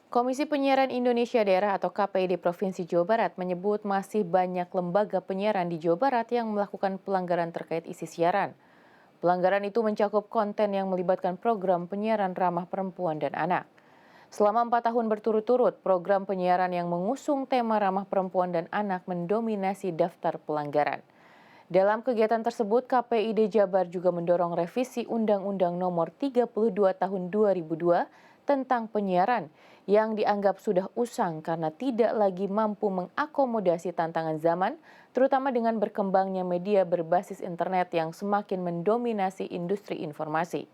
Komisi Penyiaran Indonesia Daerah atau KPID Provinsi Jawa Barat menyebut masih banyak lembaga penyiaran di Jawa Barat yang melakukan pelanggaran terkait isi siaran. Pelanggaran itu mencakup konten yang melibatkan program penyiaran ramah perempuan dan anak. Selama 4 tahun berturut-turut, program penyiaran yang mengusung tema ramah perempuan dan anak mendominasi daftar pelanggaran. Dalam kegiatan tersebut, KPID Jabar juga mendorong revisi Undang-Undang Nomor 32 Tahun 2002 tentang penyiaran yang dianggap sudah usang karena tidak lagi mampu mengakomodasi tantangan zaman, terutama dengan berkembangnya media berbasis internet yang semakin mendominasi industri informasi.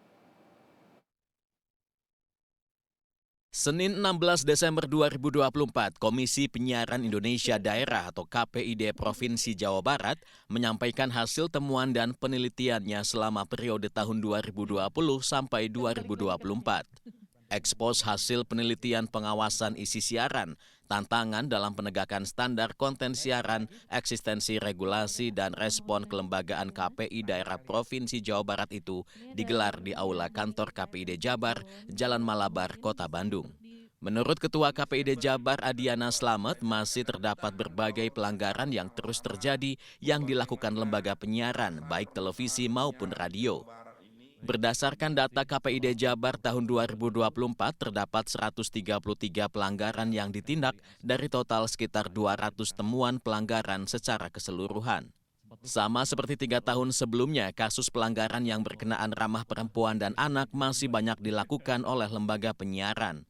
Senin 16 Desember 2024, Komisi Penyiaran Indonesia Daerah atau KPID Provinsi Jawa Barat menyampaikan hasil temuan dan penelitiannya selama periode tahun 2020 sampai 2024. Ekspos hasil penelitian pengawasan isi siaran, tantangan dalam penegakan standar konten siaran, eksistensi regulasi, dan respon kelembagaan KPI daerah Provinsi Jawa Barat itu digelar di Aula Kantor KPID Jabar, Jalan Malabar, Kota Bandung. Menurut Ketua KPID Jabar Adiana Slamet, masih terdapat berbagai pelanggaran yang terus terjadi yang dilakukan lembaga penyiaran, baik televisi maupun radio. Berdasarkan data KPID Jabar tahun 2024, terdapat 133 pelanggaran yang ditindak dari total sekitar 200 temuan pelanggaran secara keseluruhan. Sama seperti 3 tahun sebelumnya, kasus pelanggaran yang berkenaan ramah perempuan dan anak masih banyak dilakukan oleh lembaga penyiaran.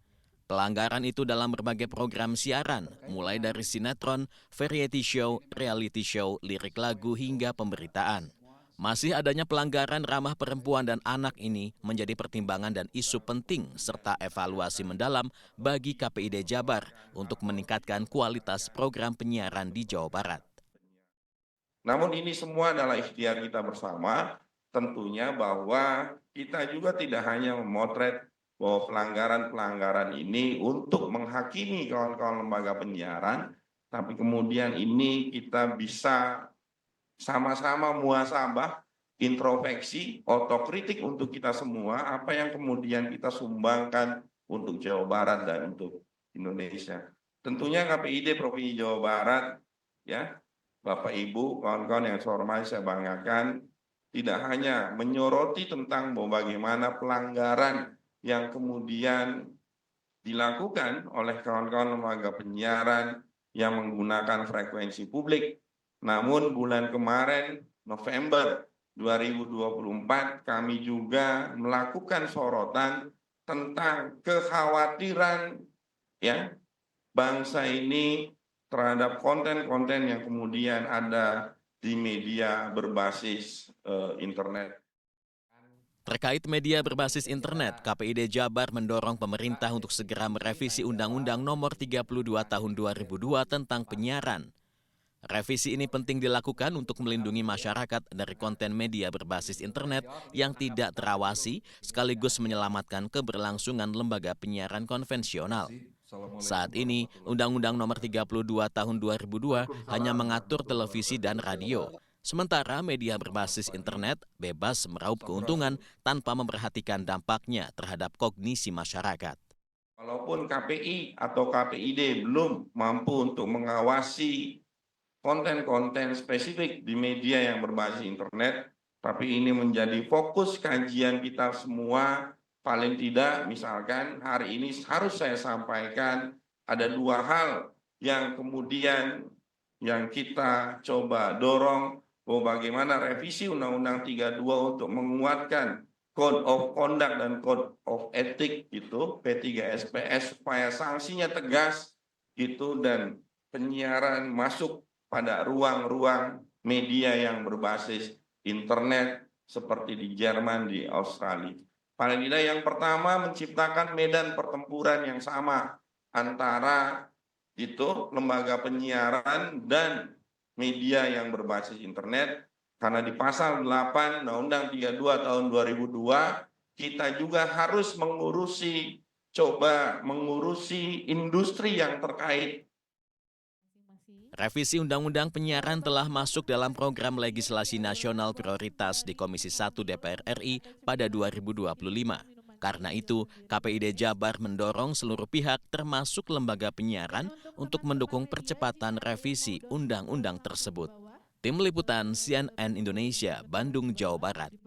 Pelanggaran itu dalam berbagai program siaran, mulai dari sinetron, variety show, reality show, lirik lagu, hingga pemberitaan. Masih adanya pelanggaran ramah perempuan dan anak ini menjadi pertimbangan dan isu penting serta evaluasi mendalam bagi KPID Jabar untuk meningkatkan kualitas program penyiaran di Jawa Barat. Namun ini semua adalah ikhtiar kita bersama, tentunya bahwa kita juga tidak hanya memotret bahwa pelanggaran-pelanggaran ini untuk menghakimi kawan-kawan lembaga penyiaran, tapi kemudian ini kita bisa sama-sama muhasabah, introspeksi, otokritik untuk kita semua, apa yang kemudian kita sumbangkan untuk Jawa Barat dan untuk Indonesia. Tentunya KPID Provinsi Jawa Barat, ya, Bapak Ibu, kawan-kawan yang saya hormati, saya banggakan, tidak hanya menyoroti tentang bahwa bagaimana pelanggaran yang kemudian dilakukan oleh kawan-kawan lembaga penyiaran yang menggunakan frekuensi publik. Namun bulan kemarin, November 2024, kami juga melakukan sorotan tentang kekhawatiran ya bangsa ini terhadap konten-konten yang kemudian ada di media berbasis internet. Terkait media berbasis internet, KPID Jabar mendorong pemerintah untuk segera merevisi Undang-Undang Nomor 32 Tahun 2002 tentang penyiaran. Revisi ini penting dilakukan untuk melindungi masyarakat dari konten media berbasis internet yang tidak terawasi, sekaligus menyelamatkan keberlangsungan lembaga penyiaran konvensional. Saat ini, Undang-Undang Nomor 32 Tahun 2002 hanya mengatur televisi dan radio. Sementara media berbasis internet bebas meraup keuntungan tanpa memperhatikan dampaknya terhadap kognisi masyarakat. Walaupun KPI atau KPID belum mampu untuk mengawasi konten-konten spesifik di media yang berbasis internet, tapi ini menjadi fokus kajian kita semua. Paling tidak, misalkan hari ini harus saya sampaikan ada 2 hal yang kemudian yang kita coba dorong, bahwa bagaimana revisi Undang-Undang 32 untuk menguatkan Code of Conduct dan Code of Ethics itu P3SPS supaya sanksinya tegas gitu, dan penyiaran masuk pada ruang-ruang media yang berbasis internet seperti di Jerman, di Australia. Paling tidak yang pertama menciptakan medan pertempuran yang sama antara itu lembaga penyiaran dan media yang berbasis internet, karena di pasal 8 Undang-Undang 32 tahun 2002 kita juga harus mengurusi industri yang terkait. Revisi Undang-Undang Penyiaran telah masuk dalam program legislasi nasional prioritas di Komisi 1 DPR RI pada 2025. Karena itu, KPID Jabar mendorong seluruh pihak termasuk lembaga penyiaran untuk mendukung percepatan revisi undang-undang tersebut. Tim Liputan CNN Indonesia, Bandung, Jawa Barat.